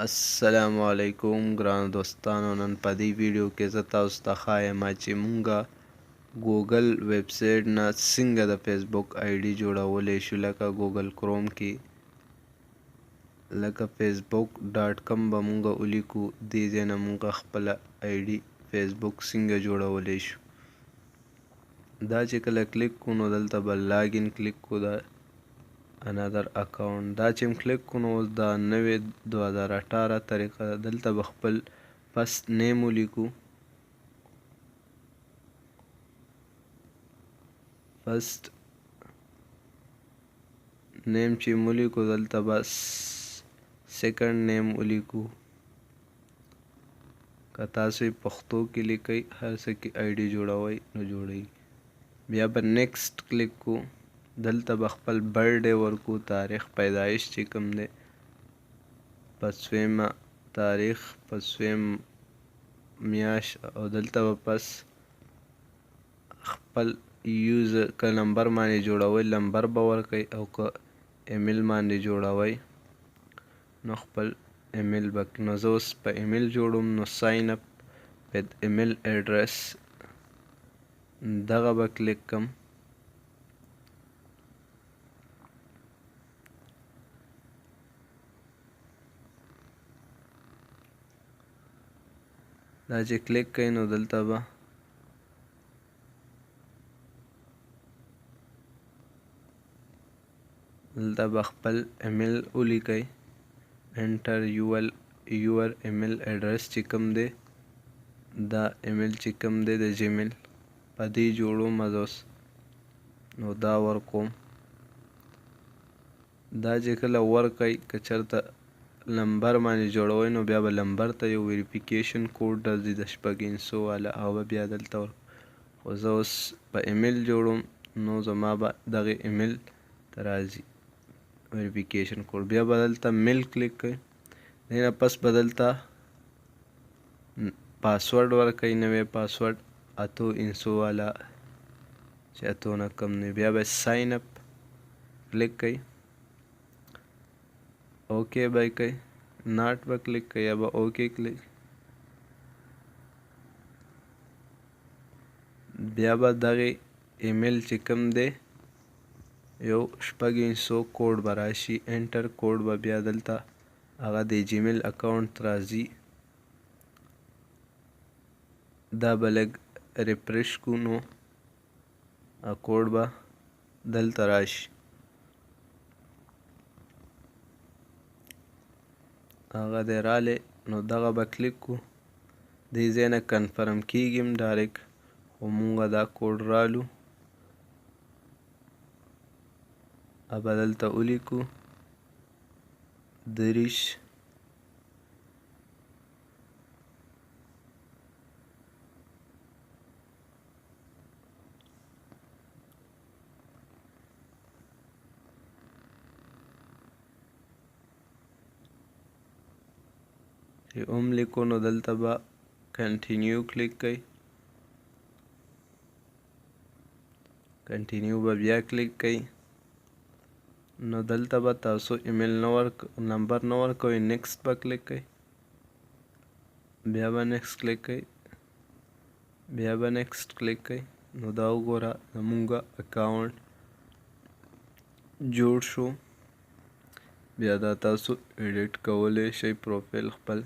السلام علیکم ګران دوستانو، نن په دې ویډیو کې زه تاسو ته ښایم چې مونږه ګوګل ویب سایټ نه څنګه د فیسبوک آیډي جوړولی شو. لکه ګوګل کروم کې لکه facebook.com به مونږه ولیکو، دې ځای نه مونږه خپله آیډي فیسبوک څنګه جوړولی شو. دا چې کله کلیک کو نو دلته به لاګین کلیک کو دا انادر اکاونټ، دا چې کلیک کو نو دا نوې 2018 طریقه دلته به خپل فرست نیم ولیکو. فرست نیم چې ولیکو دلته به سیکنډ نیم ولیکو. که تاسو پښتو کې لیکئ هر څه کې آیډي جوړوئ نو جوړیږي. بیا به نیکسټ کلیک کو، دلته به خپل برډے ورکو، تاریخ پیدایش چې کوم دی په 2 تاریخ په 2 میاشت، او دلته به پس خپل یوزر که نمبر باندې جوړوئ نمبر به ورکئ، او که ایمیل باندې جوړوئ نو خپل ایمیل به. نو زه اوس په ایمیل جوړوم نو ساین اپ وذ ایمیل ایډرس دغه به کلیک کم. دا چې کلیک کړئ نو دلته به خپل ایمیل ولیکئ. انټر یور ایمیل ایډرس چې کوم دی، دا ایمیل چې کوم دی د جیمیل په دې جوړوم زه اوس، نو دا ورکوم. دا چې کله ورکئ که چېرته نمبر باندې جوړوئ نو بیا به نمبر ته یو ویریفیکیشن کوډ راځي د 600 والا، او بیا دلته خو زه اوس په ایمیل جوړوم نو زما به دغه ایمیل ته راځي ویریفیکیشن کوډ. بیا به دلته میل کلیک کړئ، دې نه پس به دلته پاسورډ ورکئ، نوی پاسورډ 800 والا چې 8 نه کم نه. بیا به ساین اپ کلیک کړئ، اوکے به کوي، ناٹ به کلیک کوي یا به اوکے کلیک. بیا به دغه ایمیل چې کوم دی یو 600 کوډ به راشي، انټر کوډ به بیا دلته هغه د جیمیل اکاونټ راځي. دا به لږ ریفریش کو نو کوډ به دلته راشي. هغه دی رالی نو دغه به کلیک کو، دې ځای نه کنفرم کیږم ډایرکټ، خو مونږه دا کوډ رالو به دلته ولیکو 30 چې لیکو نو دلته به کنټینیو کلیک کړئ. کنټینیو به بیا کلیک کړئ، نو دلته به تاسو ایمیل نمبر نه ورکوئ، نیکسټ به کلیک کړئ. بیا به نیکسټ کلیک کړئ، بیا به نیکسټ کلیک کړئ. نو دا وګوره زمونږ اکاونټ جوړ شو. بیا دا تاسو ایډیټ کولی شئ پروفایل خپل.